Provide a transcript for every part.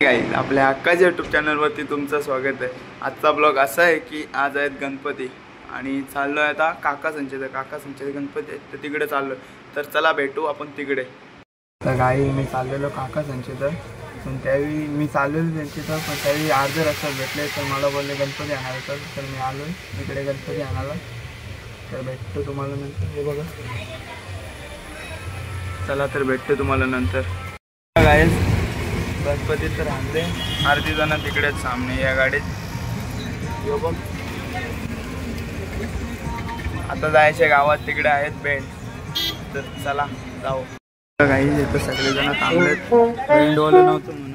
Guys आपल्या हक्काच्या YouTube चॅनलवरती तुमचं स्वागत आहे। आजचा ब्लॉग असा आहे की आज आहेत गणपती आणि चाललो आहे आता काका संचेचे गणपती आहेत तर तिकडे चाललो। तर चला भेटू आपण तिकडे। तर गाई मी चाललेलो काका संचेत, पण त्यावेळी मी चाललेलो त्यांचे पण त्यावेळी अर्धे रस्त्यात भेटले तर मला बोलले गणपती आणायला, तर मी आलो इकडे गणपती आणायला। तर भेटतो तुम्हाला नंतर, हे बघा। चला तर भेटतो तुम्हाला नंतर। गाईज गणपती तर आणले, अर्धी जण तिकडेच सामने या गाडीत। यो बघ आता जायचे गावात, तिकडे आहेत बेंड, तर चला जाऊ। काही इथं सगळेजण थांबलेत, बेंड वाले नव्हतं म्हणून।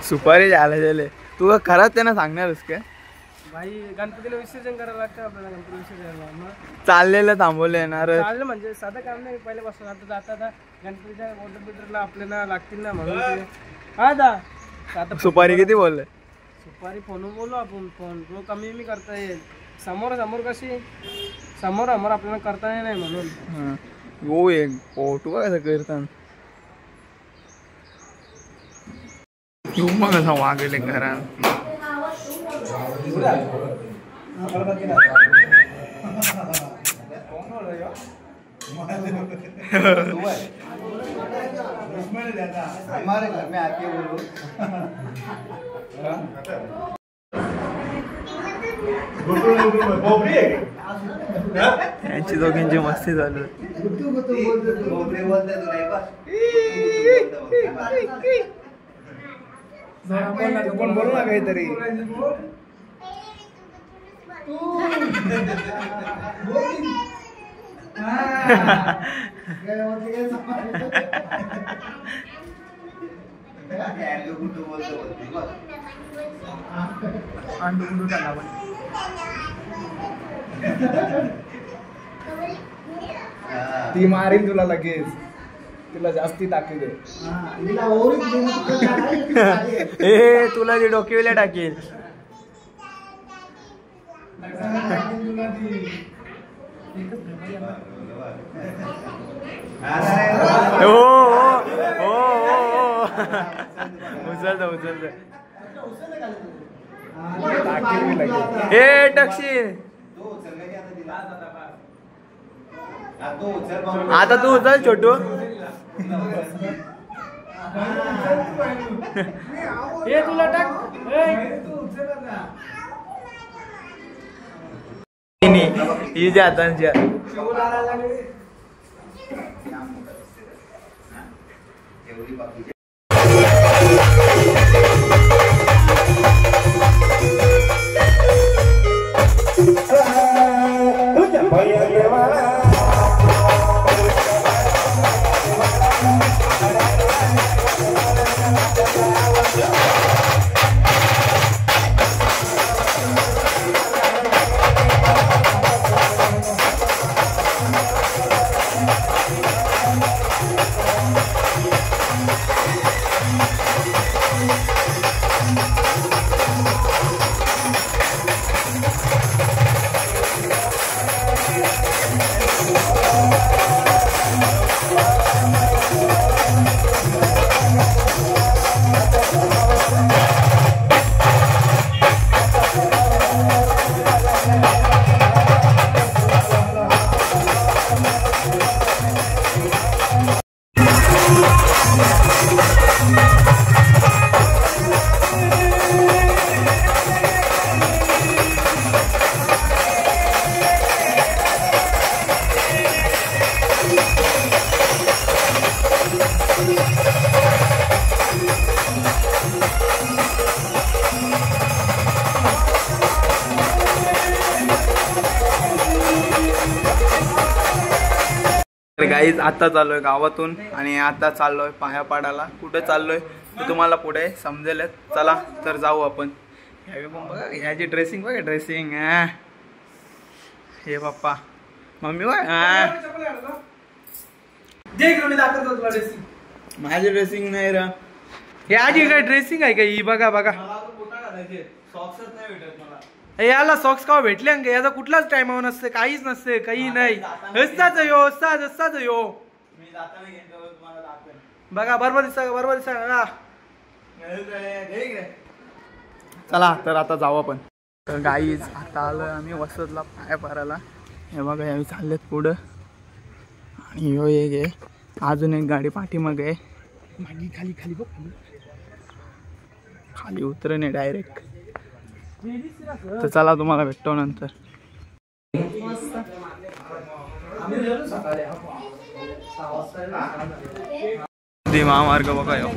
सुपारी झाले तू खरंच त्यांना सांगणारच काय भाई गणपतीला विसर्जन करायला लागतं आपल्याला. गणपती विसर्जन मग चाललेलं थांबवलं येणार चाललं म्हणजे साधं काम नाही पहिल्यापासून. आता जाता गणपतीच्या वॉटर बिटरला आपल्याला लागतील ना म्हणून ते. हा दा आता सुपारी किती बोलले सुपारी फोनवर बोलू आपण. फोन तो कमी मी करता येईल. समोर कशी समोर आपल्याला करता येईल नाही म्हणून. हो एक फोटो कसं करतात तू मग असं वागले घरात. हमारे घर में आके बोलो. यांची दोघींची मस्ती चालू. कोण बोलू ना काहीतरी. ती मारील तुला लगेच. तुला जास्ती ताकीद आहे. ए तुला ती डोक्याला टाकेल. उचलत ए टक्सी आता तू उचल छोटू. हे तुला टाक. ही ज्या हातांच्या गाईज आता चाललोय गावातून आणि आता चाललोय पाया पाडायला. कुठे चाललोय ते तुम्हाला पुढे समजेल. चला तर जाऊ आपण. बघा ह्याची ड्रेसिंग बघा ड्रेसिंग. हे पप्पा मम्मी बघ माझी ड्रेसिंग नाही रा. हे आजी काय ड्रेसिंग आहे का ही. बघा बघा याला सॉक्स का भेटले याचा कुठलाच टाइम नसते. काहीच नसते काही नाही. असताच यो बघा बरोबर दिसा. चला तर आता जाऊ आपण. तर गाईज आता आलोय आम्ही वसतला पाय पारायला. हे बघा आम्ही चाललेत पुढं आणि ह्यो एक आहे. अजून एक गाडी पाठीमागे आहे. मागे खाली खाली बघ खाली उतरणे डायरेक्ट. तर चला तुम्हाला भेटतो नंतर. महामार्ग बघा यो.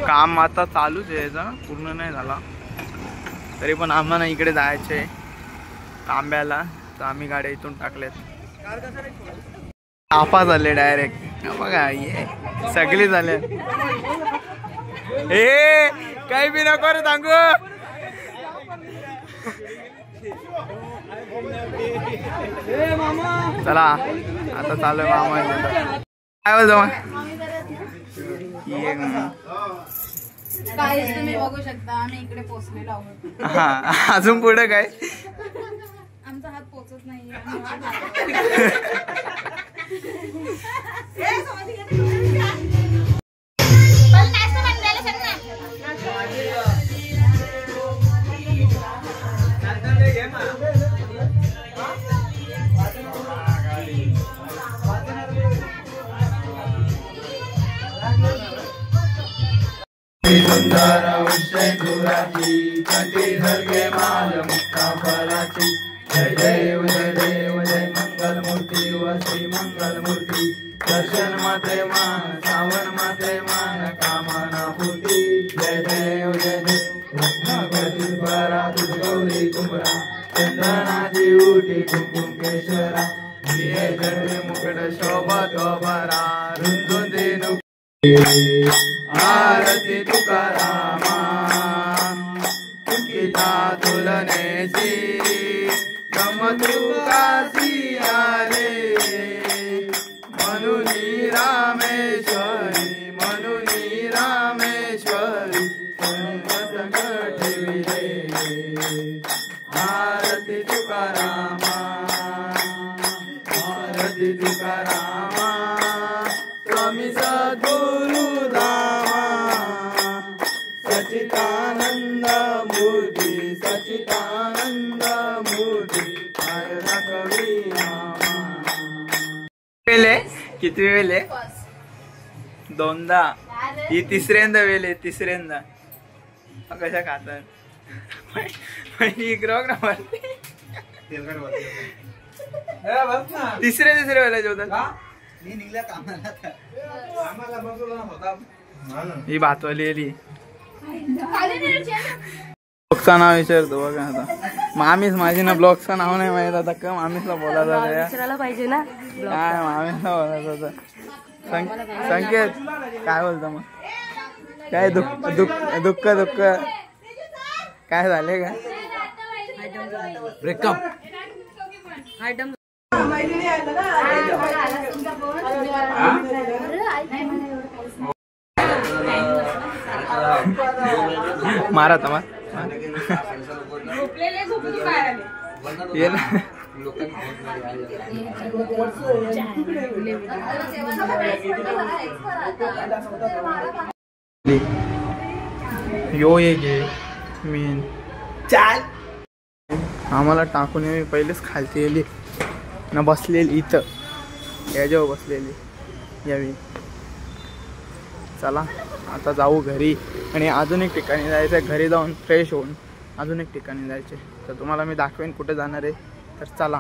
काम आता चालूच आहे याचा पूर्ण नाही झाला तरी पण आम्हाला इकडे जायचं आहे. तांब्याला, तर आम्ही गाड्या इथून टाकल्यात. आपा झाले डायरेक्ट बघा, ये सगळी झाले. हे काही बी नको रे सांगू. चला आता चालू आहे मामा. काय बोलतो मग? काहीच तुम्ही बघू शकता, आम्ही इकडे पोहोचलेलो आहोत. हा, अजून पुढे काय? आमचा हात पोहोचत नाही. सुंदर विषय दुराची कंठी धरगे माल मुक्ता फलाची. जय देव जय देव जय मंगल मूर्ती व श्री मंगल मूर्ती. दर्शन मात्रे मान सावन मात्रे मान कामना पूर्ती. जय देव जय देव रत्नागती परा तुझ गौरी कुंभरा. चंदनाची उठी कुंकुम केशरा. ये जडे मुकुट शोभा तो बरा. रुंदून देनु आरती तुकारामा. तुकिता तुलनेची गम तुकासी आले. मनुनी रामेश्वरी मनुनी रामेश्वरी ठेविले. आरती तुकारामा आरती तुकारामा. स्वामी सद्गुरु सचितानंद मूर्ती सचितानंद मूर्ती. वेले किती वेले? दोनदा. ही तिसऱ्यांदा वेले, तिसऱ्यांदा. कशा खातात तिसऱ्या वेळेला जेवतात. ही भातवाली ब्लॉगचं नाव विचारतो बघा आता. मामीच माझी ना ब्लॉगचं नाव नाही माहित. आता का मामीसला बोलायचं पाहिजे ना. काय मामीसला बोलायचं होतं. संकेत काय बोलतो मग? काय दुःख दुःख दुःख दुःख काय झाले का? ब्रेकअप. मारा तमा ये ना. यो ये गे मीन चाल. आम्हाला टाकून मी पहिलेच खालती गेली ना. बसलेली इथं याच्यावर बसलेली यावी. चला आता जाऊ घरी आणि अजून एक ठिकाणी जायचं आहे. घरी जाऊन फ्रेश होऊन अजून एक ठिकाणी जायचे. तर तुम्हाला मी दाखवेन कुठे जाणार आहे. तर चला.